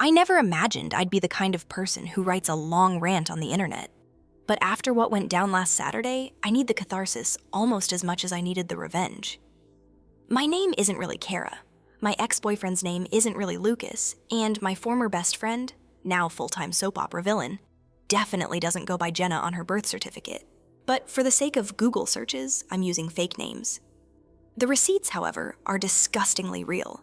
I never imagined I'd be the kind of person who writes a long rant on the internet. But after what went down last Saturday, I need the catharsis almost as much as I needed the revenge. My name isn't really Kara. My ex-boyfriend's name isn't really Lucas, and my former best friend, now full-time soap opera villain, definitely doesn't go by Jenna on her birth certificate. But for the sake of Google searches, I'm using fake names. The receipts, however, are disgustingly real.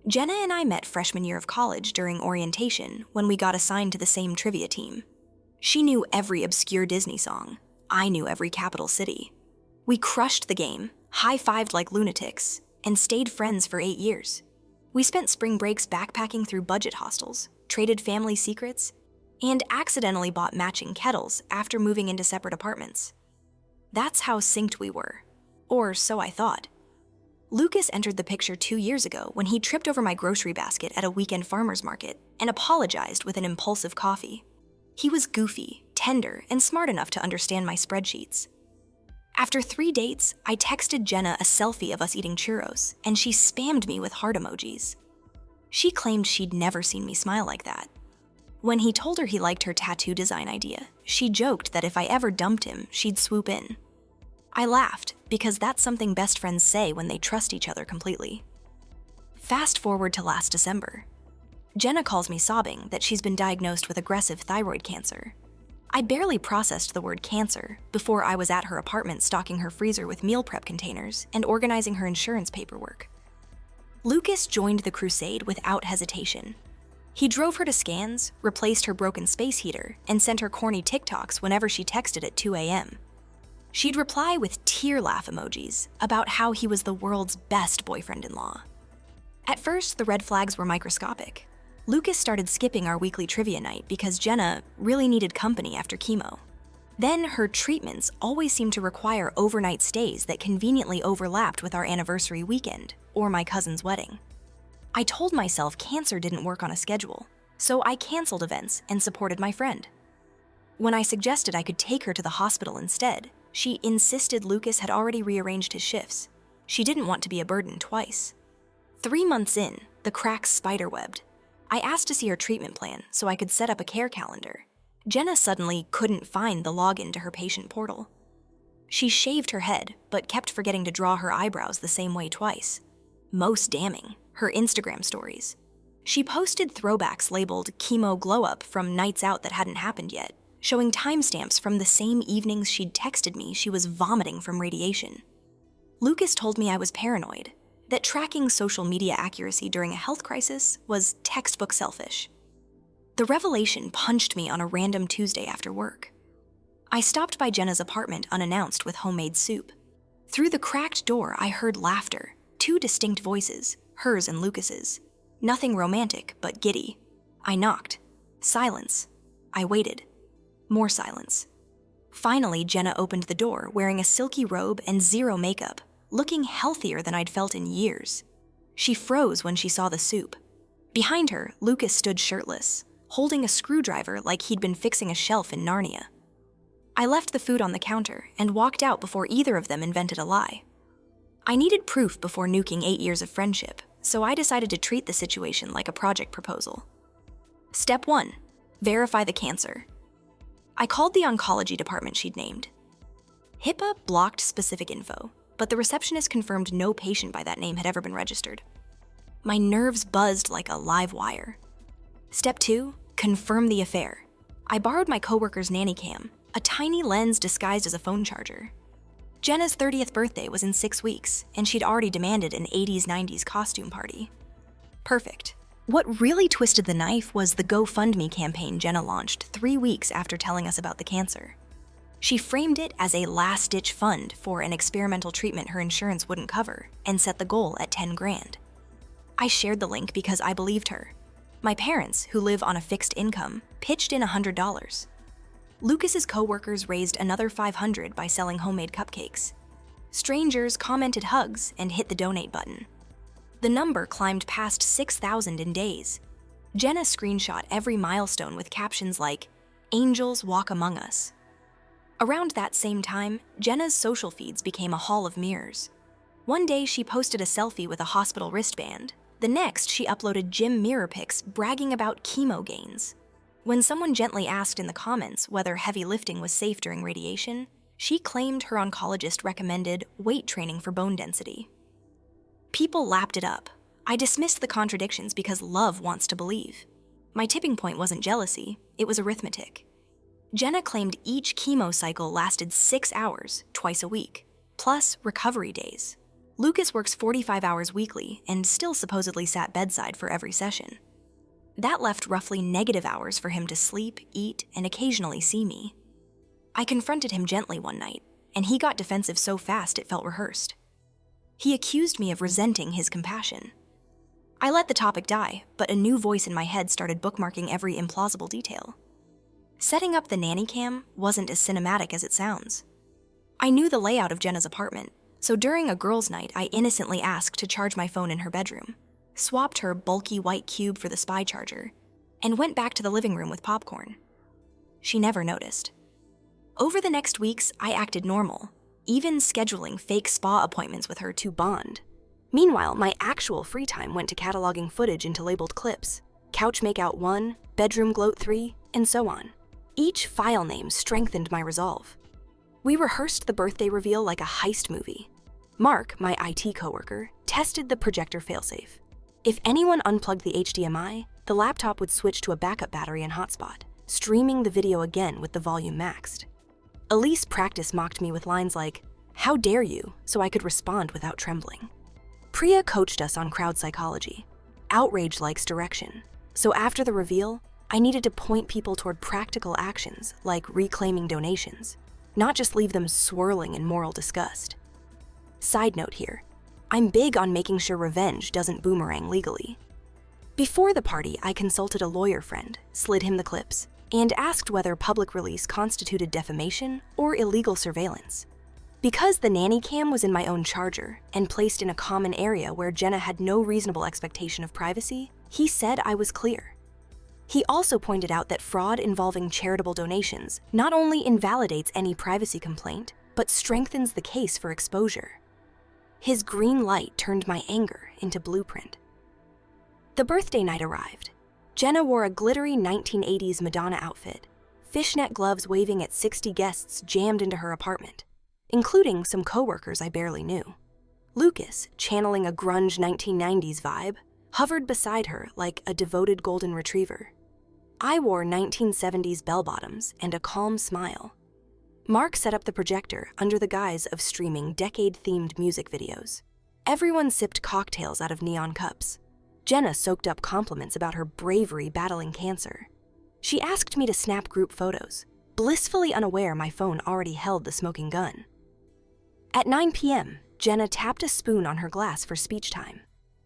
Jenna and I met freshman year of college during orientation when we got assigned to the same trivia team. She knew every obscure Disney song. I knew every capital city. We crushed the game, high-fived like lunatics, and stayed friends for 8 years. We spent spring breaks backpacking through budget hostels, traded family secrets, and accidentally bought matching kettles after moving into separate apartments. That's how synced we were. Or so I thought. Lucas entered the picture 2 years ago when he tripped over my grocery basket at a weekend farmer's market and apologized with an impulsive coffee. He was goofy, tender, and smart enough to understand my spreadsheets. After 3 dates, I texted Jenna a selfie of us eating churros, and she spammed me with heart emojis. She claimed she'd never seen me smile like that. When he told her he liked her tattoo design idea, she joked that if I ever dumped him, she'd swoop in. I laughed, because that's something best friends say when they trust each other completely. Fast forward to last December. Jenna calls me sobbing that she's been diagnosed with aggressive thyroid cancer. I barely processed the word cancer before I was at her apartment stocking her freezer with meal prep containers and organizing her insurance paperwork. Lucas joined the crusade without hesitation. He drove her to scans, replaced her broken space heater, and sent her corny TikToks whenever she texted at 2 a.m. She'd reply with tear laugh emojis about how he was the world's best boyfriend-in-law. At first, the red flags were microscopic. Lucas started skipping our weekly trivia night because Jenna really needed company after chemo. Then her treatments always seemed to require overnight stays that conveniently overlapped with our anniversary weekend or my cousin's wedding. I told myself cancer didn't work on a schedule, so I canceled events and supported my friend. When I suggested I could take her to the hospital instead, she insisted Lucas had already rearranged his shifts. She didn't want to be a burden twice. 3 months in, the cracks spiderwebbed. I asked to see her treatment plan so I could set up a care calendar. Jenna suddenly couldn't find the login to her patient portal. She shaved her head, but kept forgetting to draw her eyebrows the same way twice. Most damning, her Instagram stories. She posted throwbacks labeled chemo glow-up from nights out that hadn't happened yet, showing timestamps from the same evenings she'd texted me she was vomiting from radiation. Lucas told me I was paranoid, that tracking social media accuracy during a health crisis was textbook selfish. The revelation punched me on a random Tuesday after work. I stopped by Jenna's apartment unannounced with homemade soup. Through the cracked door, I heard laughter, 2 distinct voices, hers and Lucas's. Nothing romantic, but giddy. I knocked. Silence. I waited. More silence. Finally, Jenna opened the door wearing a silky robe and zero makeup, looking healthier than I'd felt in years. She froze when she saw the soup. Behind her, Lucas stood shirtless, holding a screwdriver like he'd been fixing a shelf in Narnia. I left the food on the counter and walked out before either of them invented a lie. I needed proof before nuking 8 years of friendship, so I decided to treat the situation like a project proposal. Step 1. Verify the cancer. I called the oncology department she'd named. HIPAA blocked specific info, but the receptionist confirmed no patient by that name had ever been registered. My nerves buzzed like a live wire. Step 2, confirm the affair. I borrowed my coworker's nanny cam, a tiny lens disguised as a phone charger. Jenna's 30th birthday was in 6 weeks, and she'd already demanded an 80s-90s costume party. Perfect. What really twisted the knife was the GoFundMe campaign Jenna launched 3 weeks after telling us about the cancer. She framed it as a last-ditch fund for an experimental treatment her insurance wouldn't cover and set the goal at $10 grand. I shared the link because I believed her. My parents, who live on a fixed income, pitched in $100. Lucas's coworkers raised another $500 by selling homemade cupcakes. Strangers commented hugs and hit the donate button. The number climbed past 6,000 in days. Jenna screenshot every milestone with captions like, "Angels walk among us." Around that same time, Jenna's social feeds became a hall of mirrors. One day she posted a selfie with a hospital wristband. The next, she uploaded gym mirror pics bragging about chemo gains. When someone gently asked in the comments whether heavy lifting was safe during radiation, she claimed her oncologist recommended weight training for bone density. People lapped it up. I dismissed the contradictions because love wants to believe. My tipping point wasn't jealousy, it was arithmetic. Jenna claimed each chemo cycle lasted 6 hours, twice a week, plus recovery days. Lucas works 45 hours weekly and still supposedly sat bedside for every session. That left roughly negative hours for him to sleep, eat, and occasionally see me. I confronted him gently one night, and he got defensive so fast it felt rehearsed. He accused me of resenting his compassion. I let the topic die, but a new voice in my head started bookmarking every implausible detail. Setting up the nanny cam wasn't as cinematic as it sounds. I knew the layout of Jenna's apartment, so during a girls' night, I innocently asked to charge my phone in her bedroom, swapped her bulky white cube for the spy charger, and went back to the living room with popcorn. She never noticed. Over the next weeks, I acted normal, even scheduling fake spa appointments with her to bond. Meanwhile, my actual free time went to cataloging footage into labeled clips, couch makeout 1, bedroom gloat 3, and so on. Each file name strengthened my resolve. We rehearsed the birthday reveal like a heist movie. Mark, my IT coworker, tested the projector failsafe. If anyone unplugged the HDMI, the laptop would switch to a backup battery and hotspot, streaming the video again with the volume maxed. Elise practice mocked me with lines like, "How dare you?" so I could respond without trembling. Priya coached us on crowd psychology. Outrage likes direction. So after the reveal, I needed to point people toward practical actions like reclaiming donations, not just leave them swirling in moral disgust. Side note here, I'm big on making sure revenge doesn't boomerang legally. Before the party, I consulted a lawyer friend, slid him the clips, and asked whether public release constituted defamation or illegal surveillance. Because the nanny cam was in my own charger and placed in a common area where Jenna had no reasonable expectation of privacy, he said I was clear. He also pointed out that fraud involving charitable donations not only invalidates any privacy complaint, but strengthens the case for exposure. His green light turned my anger into blueprint. The birthday night arrived. Jenna wore a glittery 1980s Madonna outfit, fishnet gloves waving at 60 guests jammed into her apartment, including some coworkers I barely knew. Lucas, channeling a grunge 1990s vibe, hovered beside her like a devoted golden retriever. I wore 1970s bell-bottoms and a calm smile. Mark set up the projector under the guise of streaming decade-themed music videos. Everyone sipped cocktails out of neon cups. Jenna soaked up compliments about her bravery battling cancer. She asked me to snap group photos, blissfully unaware my phone already held the smoking gun. At 9 p.m., Jenna tapped a spoon on her glass for speech time.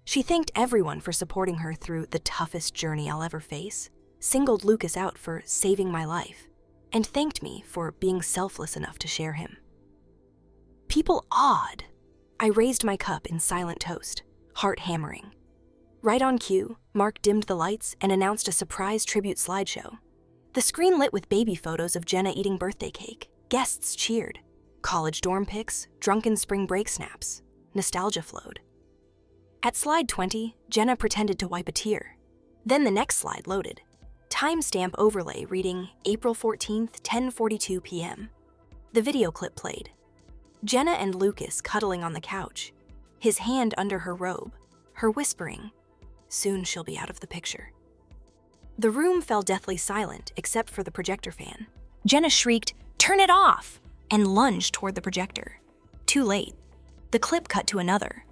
She thanked everyone for supporting her through the toughest journey I'll ever face, singled Lucas out for saving my life, and thanked me for being selfless enough to share him. People awed. I raised my cup in silent toast, heart hammering. Right on cue, Mark dimmed the lights and announced a surprise tribute slideshow. The screen lit with baby photos of Jenna eating birthday cake. Guests cheered. College dorm pics, drunken spring break snaps. Nostalgia flowed. At slide 20, Jenna pretended to wipe a tear. Then the next slide loaded. Timestamp overlay reading April 14th, 10:42 p.m. The video clip played. Jenna and Lucas cuddling on the couch, his hand under her robe, her whispering, "Soon she'll be out of the picture." The room fell deathly silent except for the projector fan. Jenna shrieked, "Turn it off!" and lunged toward the projector. Too late. The clip cut to another.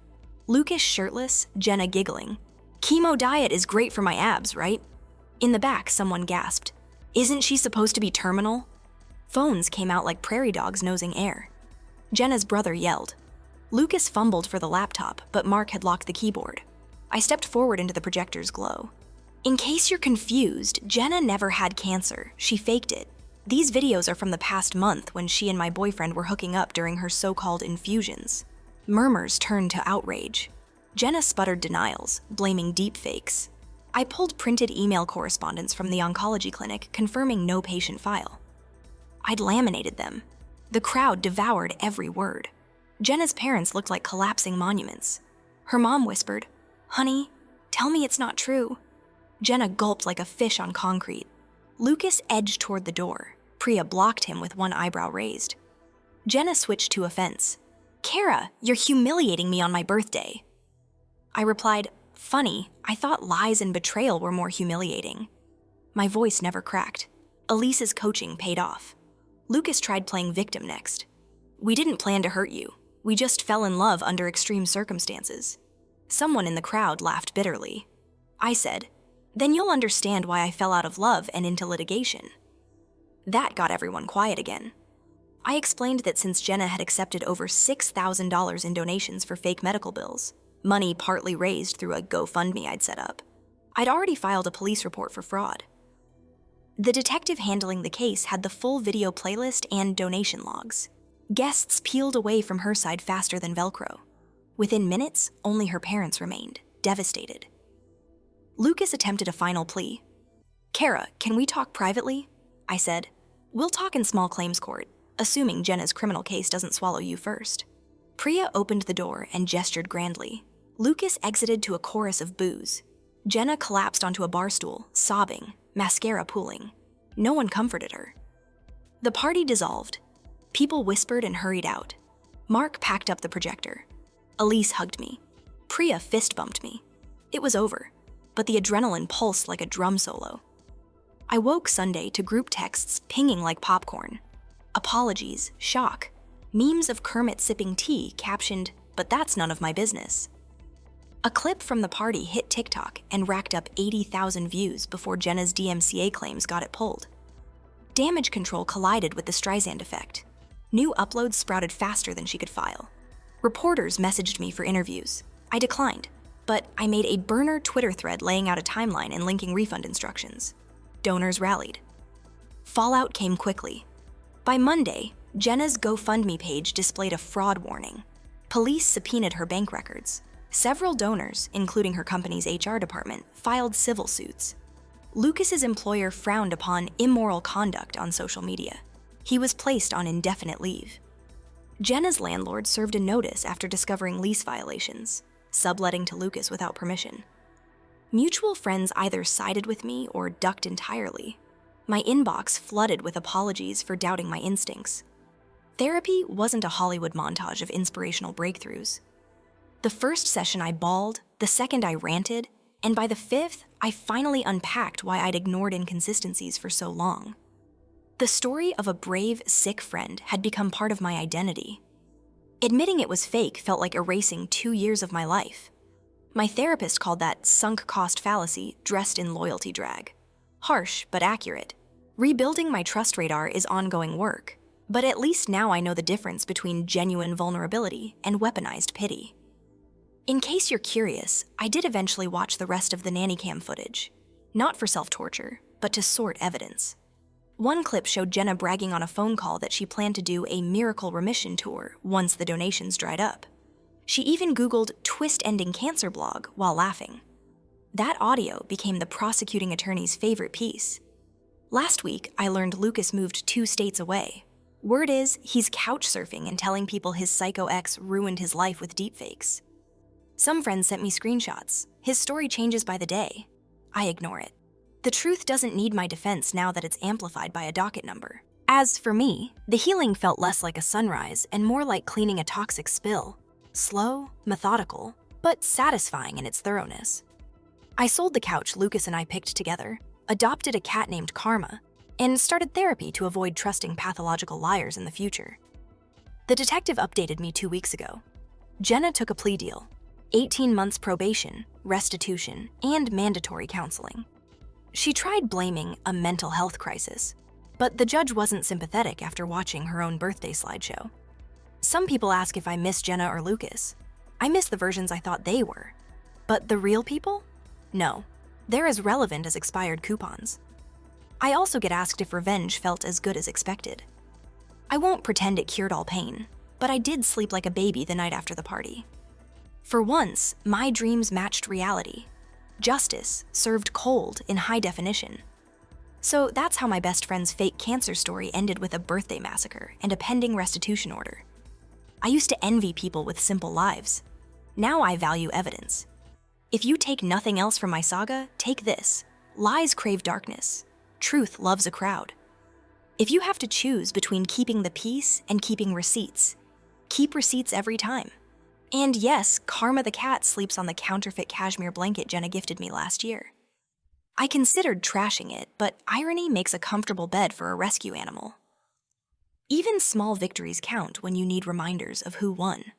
Lucas shirtless, Jenna giggling. "Chemo diet is great for my abs, right?" In the back, someone gasped, "Isn't she supposed to be terminal?" Phones came out like prairie dogs nosing air. Jenna's brother yelled. Lucas fumbled for the laptop, but Mark had locked the keyboard. I stepped forward into the projector's glow. In case you're confused, Jenna never had cancer. She faked it. These videos are from the past month when she and my boyfriend were hooking up during her so-called infusions. Murmurs turned to outrage. Jenna sputtered denials, blaming deepfakes. I pulled printed email correspondence from the oncology clinic confirming no patient file. I'd laminated them. The crowd devoured every word. Jenna's parents looked like collapsing monuments. Her mom whispered, "Honey, Tell me it's not true. Jenna gulped like a fish on concrete. Lucas edged toward the door. Priya blocked him with one eyebrow raised. Jenna switched to offense. Kara, you're humiliating me on my birthday. I replied, funny, I thought lies and betrayal were more humiliating. My voice never cracked. Elise's coaching paid off. Lucas tried playing victim next. We didn't plan to hurt you. We just fell in love under extreme circumstances. Someone in the crowd laughed bitterly. I said, then you'll understand why I fell out of love and into litigation. That got everyone quiet again. I explained that since Jenna had accepted over $6,000 in donations for fake medical bills, money partly raised through a GoFundMe I'd set up, I'd already filed a police report for fraud. The detective handling the case had the full video playlist and donation logs. Guests peeled away from her side faster than Velcro. Within minutes, only her parents remained, devastated. Lucas attempted a final plea. Kara, can we talk privately? I said. We'll talk in small claims court, assuming Jenna's criminal case doesn't swallow you first. Priya opened the door and gestured grandly. Lucas exited to a chorus of boos. Jenna collapsed onto a bar stool, sobbing, mascara pooling. No one comforted her. The party dissolved. People whispered and hurried out. Mark packed up the projector. Elise hugged me. Priya fist bumped me. It was over, but the adrenaline pulsed like a drum solo. I woke Sunday to group texts pinging like popcorn. Apologies, shock, memes of Kermit sipping tea captioned, but that's none of my business. A clip from the party hit TikTok and racked up 80,000 views before Jenna's DMCA claims got it pulled. Damage control collided with the Streisand effect. New uploads sprouted faster than she could file. Reporters messaged me for interviews. I declined, but I made a burner Twitter thread laying out a timeline and linking refund instructions. Donors rallied. Fallout came quickly. By Monday, Jenna's GoFundMe page displayed a fraud warning. Police subpoenaed her bank records. Several donors, including her company's HR department, filed civil suits. Lucas's employer frowned upon immoral conduct on social media. He was placed on indefinite leave. Jenna's landlord served a notice after discovering lease violations, subletting to Lucas without permission. Mutual friends either sided with me or ducked entirely. My inbox flooded with apologies for doubting my instincts. Therapy wasn't a Hollywood montage of inspirational breakthroughs. The first session I bawled, the second I ranted, and by the fifth, I finally unpacked why I'd ignored inconsistencies for so long. The story of a brave, sick friend had become part of my identity. Admitting it was fake felt like erasing 2 years of my life. My therapist called that sunk cost fallacy dressed in loyalty drag. Harsh, but accurate. Rebuilding my trust radar is ongoing work, but at least now I know the difference between genuine vulnerability and weaponized pity. In case you're curious, I did eventually watch the rest of the nanny cam footage. Not for self-torture, but to sort evidence. One clip showed Jenna bragging on a phone call that she planned to do a miracle remission tour once the donations dried up. She even Googled twist-ending cancer blog while laughing. That audio became the prosecuting attorney's favorite piece. Last week, I learned Lucas moved 2 states away. Word is, he's couch surfing and telling people his psycho ex ruined his life with deepfakes. Some friends sent me screenshots. His story changes by the day. I ignore it. The truth doesn't need my defense now that it's amplified by a docket number. As for me, the healing felt less like a sunrise and more like cleaning a toxic spill. Slow, methodical, but satisfying in its thoroughness. I sold the couch Lucas and I picked together, adopted a cat named Karma, and started therapy to avoid trusting pathological liars in the future. The detective updated me 2 weeks ago. Jenna took a plea deal, 18 months probation, restitution, and mandatory counseling. She tried blaming a mental health crisis, but the judge wasn't sympathetic after watching her own birthday slideshow. Some people ask if I miss Jenna or Lucas. I miss the versions I thought they were. But the real people? No. They're as relevant as expired coupons. I also get asked if revenge felt as good as expected. I won't pretend it cured all pain, but I did sleep like a baby the night after the party. For once, my dreams matched reality. Justice served cold in high definition. So that's how my best friend's fake cancer story ended with a birthday massacre and a pending restitution order. I used to envy people with simple lives. Now I value evidence. If you take nothing else from my saga, take this. Lies crave darkness. Truth loves a crowd. If you have to choose between keeping the peace and keeping receipts, keep receipts every time. And yes, Karma the cat sleeps on the counterfeit cashmere blanket Jenna gifted me last year. I considered trashing it, but irony makes a comfortable bed for a rescue animal. Even small victories count when you need reminders of who won.